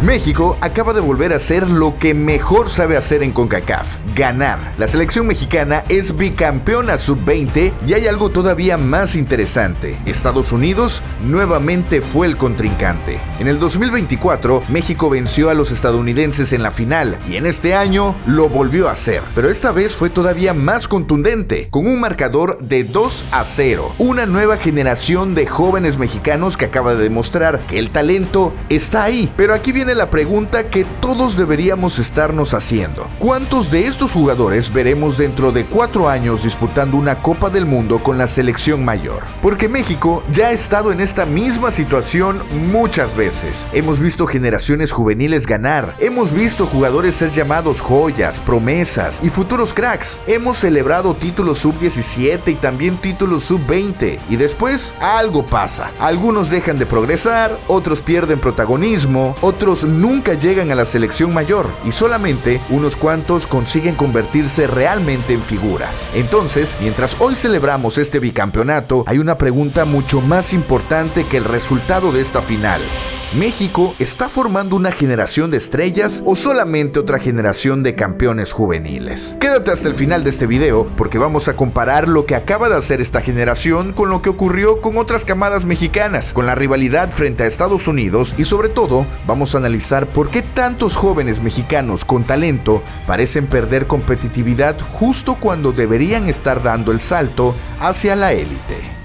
México acaba de volver a hacer lo que mejor sabe hacer en CONCACAF: ganar. La selección mexicana es bicampeona sub-20 y hay algo todavía más interesante. Estados Unidos nuevamente fue el contrincante. En el 2024, México venció a los estadounidenses en la final y en este año lo volvió a hacer. Pero esta vez fue todavía más contundente, con un marcador de 2-0. Una nueva generación de jóvenes mexicanos que acaba de demostrar que el talento está ahí. Pero aquí viene la pregunta que todos deberíamos estarnos haciendo: ¿cuántos de estos jugadores veremos dentro de 4 años disputando una Copa del Mundo con la selección mayor? Porque México ya ha estado en esta misma situación muchas veces. Hemos visto generaciones juveniles ganar, hemos visto jugadores ser llamados joyas, promesas y futuros cracks. Hemos celebrado títulos sub-17 y también títulos sub-20 y después algo pasa. Algunos dejan de progresar, otros pierden protagonismo, otros nunca llegan a la selección mayor y solamente unos cuantos consiguen convertirse realmente en figuras. Entonces, mientras hoy celebramos este bicampeonato, hay una pregunta mucho más importante que el resultado de esta final. ¿México está formando una generación de estrellas o solamente otra generación de campeones juveniles? Quédate hasta el final de este video porque vamos a comparar lo que acaba de hacer esta generación con lo que ocurrió con otras camadas mexicanas, con la rivalidad frente a Estados Unidos y sobre todo vamos a analizar por qué tantos jóvenes mexicanos con talento parecen perder competitividad justo cuando deberían estar dando el salto hacia la élite.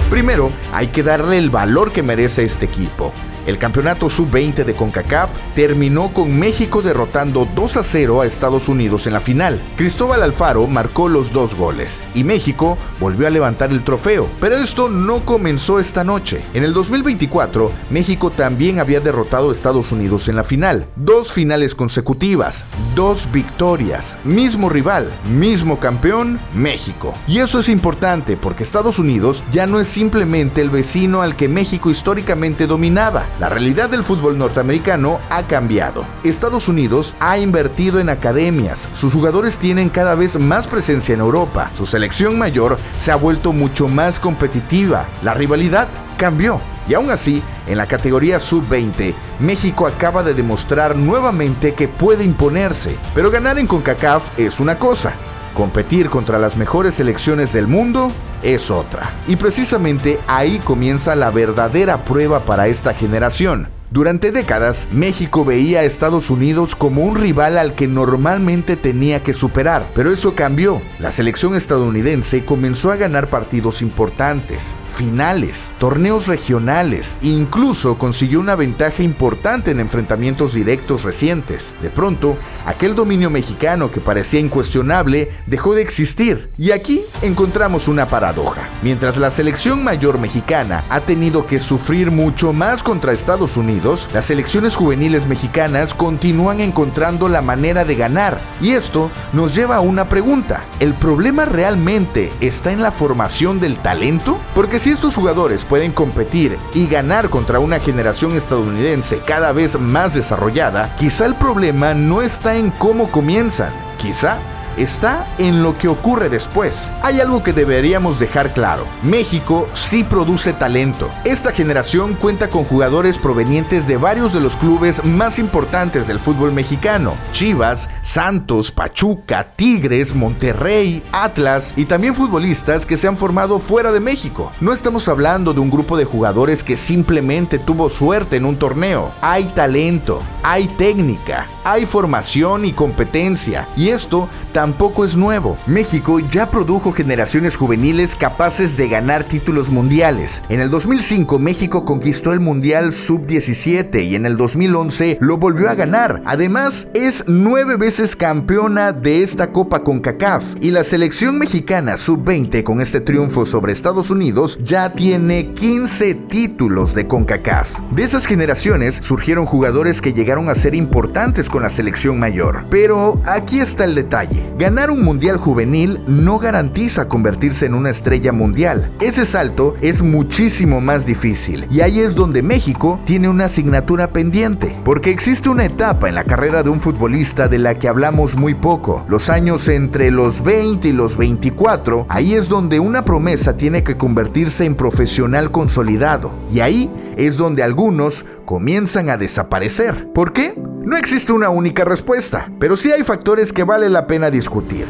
Primero, hay que darle el valor que merece este equipo. El campeonato sub-20 de CONCACAF terminó con México derrotando 2-0 a Estados Unidos en la final. Cristóbal Alfaro marcó los 2 goles y México volvió a levantar el trofeo. Pero esto no comenzó esta noche. En el 2024, México también había derrotado a Estados Unidos en la final. 2 finales consecutivas, 2 victorias, mismo rival, mismo campeón, México. Y eso es importante porque Estados Unidos ya no es simplemente el vecino al que México históricamente dominaba. La realidad del fútbol norteamericano ha cambiado. Estados Unidos ha invertido en academias, sus jugadores tienen cada vez más presencia en Europa, su selección mayor se ha vuelto mucho más competitiva, la rivalidad cambió. Y aún así, en la categoría sub-20, México acaba de demostrar nuevamente que puede imponerse. Pero ganar en CONCACAF es una cosa, competir contra las mejores selecciones del mundo es otra. Y precisamente ahí comienza la verdadera prueba para esta generación. Durante décadas, México veía a Estados Unidos como un rival al que normalmente tenía que superar, pero eso cambió. La selección estadounidense comenzó a ganar partidos importantes, finales, torneos regionales e incluso consiguió una ventaja importante en enfrentamientos directos recientes. De pronto, aquel dominio mexicano que parecía incuestionable dejó de existir. Y aquí encontramos una paradoja. Mientras la selección mayor mexicana ha tenido que sufrir mucho más contra Estados Unidos, las selecciones juveniles mexicanas continúan encontrando la manera de ganar. Y esto nos lleva a una pregunta: ¿el problema realmente está en la formación del talento? Porque si estos jugadores pueden competir y ganar contra una generación estadounidense cada vez más desarrollada, quizá el problema no está en cómo comienzan, quizá está en lo que ocurre después. Hay algo que deberíamos dejar claro: México sí produce talento. Esta generación cuenta con jugadores provenientes de varios de los clubes más importantes del fútbol mexicano: Chivas, Santos, Pachuca, Tigres, Monterrey, Atlas y también futbolistas que se han formado fuera de México. No estamos hablando de un grupo de jugadores que simplemente tuvo suerte en un torneo. Hay talento, hay técnica, hay formación y competencia, y esto tampoco es nuevo. México ya produjo generaciones juveniles capaces de ganar títulos mundiales. En el 2005 México conquistó el Mundial Sub-17 y en el 2011 lo volvió a ganar. Además, es 9 veces campeona de esta Copa CONCACAF y la selección mexicana Sub-20 con este triunfo sobre Estados Unidos ya tiene 15 títulos de CONCACAF. De esas generaciones surgieron jugadores que llegaron a ser importantes con la selección mayor. Pero aquí está el detalle: ganar un mundial juvenil no garantiza convertirse en una estrella mundial. Ese salto es muchísimo más difícil y ahí es donde México tiene una asignatura pendiente, porque existe una etapa en la carrera de un futbolista de la que hablamos muy poco: los años entre los 20 y los 24. Ahí es donde una promesa tiene que convertirse en profesional consolidado, y ahí es donde algunos comienzan a desaparecer. ¿Por qué? No existe una única respuesta, pero sí hay factores que vale la pena discutir.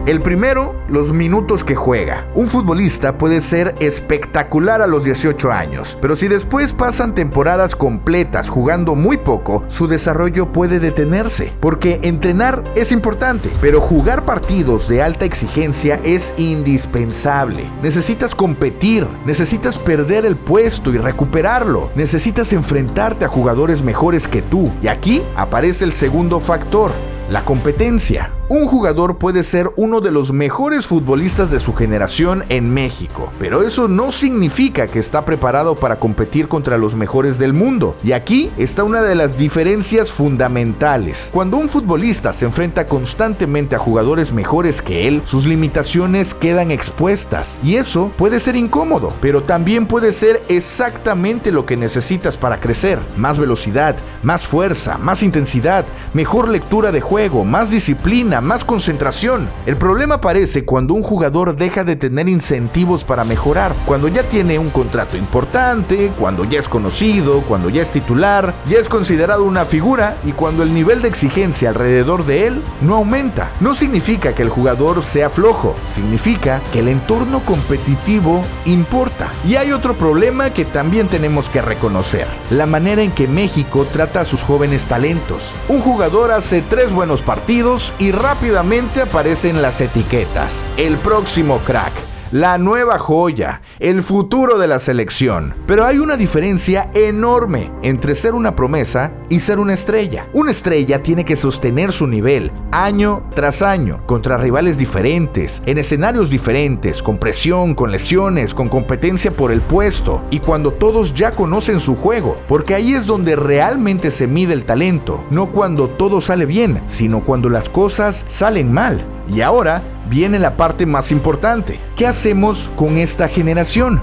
El primero, los minutos que juega. Un futbolista puede ser espectacular a los 18 años, pero si después pasan temporadas completas jugando muy poco, su desarrollo puede detenerse, porque entrenar es importante, pero jugar partidos de alta exigencia es indispensable. Necesitas competir, necesitas perder el puesto y recuperarlo, necesitas enfrentarte a jugadores mejores que tú, y aquí aparece el segundo factor: la competencia. Un jugador puede ser uno de los mejores futbolistas de su generación en México, pero eso no significa que está preparado para competir contra los mejores del mundo. Y aquí está una de las diferencias fundamentales. Cuando un futbolista se enfrenta constantemente a jugadores mejores que él, sus limitaciones quedan expuestas. Y eso puede ser incómodo, pero también puede ser exactamente lo que necesitas para crecer. Más velocidad, más fuerza, más intensidad, mejor lectura de juego, más disciplina, más concentración. El problema aparece cuando un jugador deja de tener incentivos para mejorar, cuando ya tiene un contrato importante, cuando ya es conocido, cuando ya es titular, ya es considerado una figura, y cuando el nivel de exigencia alrededor de él no aumenta. No significa que el jugador sea flojo, significa que el entorno competitivo importa. Y hay otro problema que también tenemos que reconocer: la manera en que México trata a sus jóvenes talentos. Un jugador hace 3 buenos partidos y rápidamente aparecen las etiquetas: el próximo crack, la nueva joya, el futuro de la selección. Pero hay una diferencia enorme entre ser una promesa y ser una estrella. Una estrella tiene que sostener su nivel año tras año, contra rivales diferentes, en escenarios diferentes, con presión, con lesiones, con competencia por el puesto, y cuando todos ya conocen su juego, porque ahí es donde realmente se mide el talento, no cuando todo sale bien, sino cuando las cosas salen mal. Y ahora viene la parte más importante. ¿Qué hacemos con esta generación?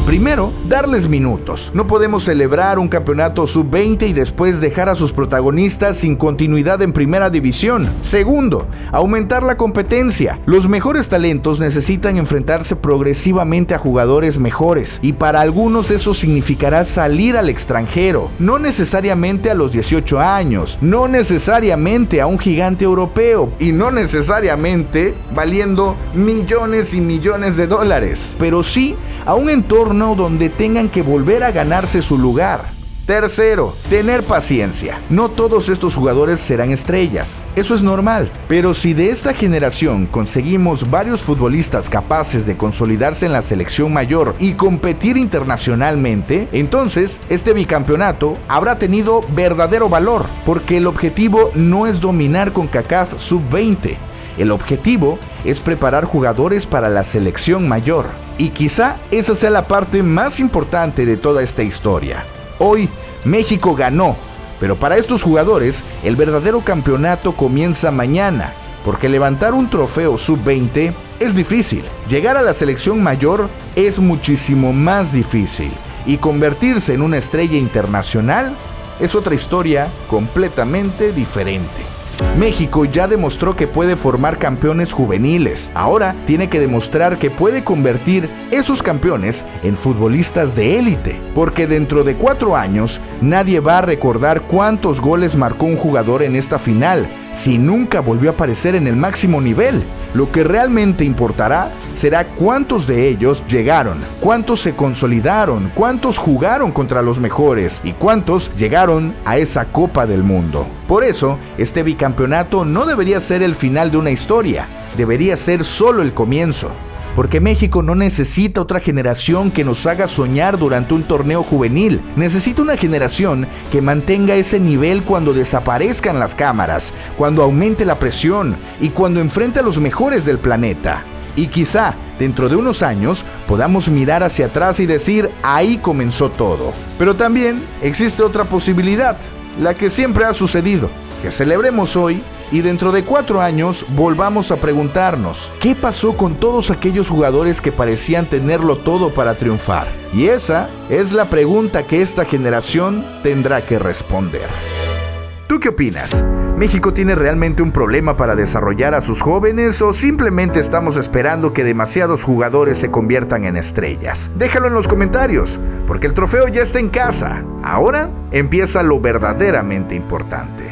Primero, darles minutos. No podemos celebrar un campeonato sub-20 y después dejar a sus protagonistas sin continuidad en primera división. Segundo, aumentar la competencia. Los mejores talentos necesitan enfrentarse progresivamente a jugadores mejores, y para algunos eso significará salir al extranjero, no necesariamente a los 18 años, no necesariamente a un gigante europeo, y no necesariamente valiendo millones y millones de dólares, pero sí a un entorno donde tengan que volver a ganarse su lugar. Tercero, tener paciencia. No todos estos jugadores serán estrellas, eso es normal, pero si de esta generación conseguimos varios futbolistas capaces de consolidarse en la selección mayor y competir internacionalmente, entonces este bicampeonato habrá tenido verdadero valor, porque el objetivo no es dominar CONCACAF sub-20. El objetivo es preparar jugadores para la selección mayor. Y quizá esa sea la parte más importante de toda esta historia. Hoy, México ganó, pero para estos jugadores, el verdadero campeonato comienza mañana, porque levantar un trofeo sub-20 es difícil. Llegar a la selección mayor es muchísimo más difícil. Y convertirse en una estrella internacional es otra historia completamente diferente. México ya demostró que puede formar campeones juveniles. Ahora tiene que demostrar que puede convertir esos campeones en futbolistas de élite. Porque dentro de 4 años, nadie va a recordar cuántos goles marcó un jugador en esta final, si nunca volvió a aparecer en el máximo nivel. Lo que realmente importará será cuántos de ellos llegaron, cuántos se consolidaron, cuántos jugaron contra los mejores y cuántos llegaron a esa Copa del Mundo. Por eso, este bicampeonato no debería ser el final de una historia, debería ser solo el comienzo. Porque México no necesita otra generación que nos haga soñar durante un torneo juvenil. Necesita una generación que mantenga ese nivel cuando desaparezcan las cámaras, cuando aumente la presión y cuando enfrente a los mejores del planeta. Y quizá, dentro de unos años, podamos mirar hacia atrás y decir, ahí comenzó todo. Pero también existe otra posibilidad, la que siempre ha sucedido, que celebremos hoy y dentro de 4 años volvamos a preguntarnos, ¿qué pasó con todos aquellos jugadores que parecían tenerlo todo para triunfar? Y esa es la pregunta que esta generación tendrá que responder. ¿Tú qué opinas? ¿México tiene realmente un problema para desarrollar a sus jóvenes o simplemente estamos esperando que demasiados jugadores se conviertan en estrellas? Déjalo en los comentarios, porque el trofeo ya está en casa. Ahora empieza lo verdaderamente importante.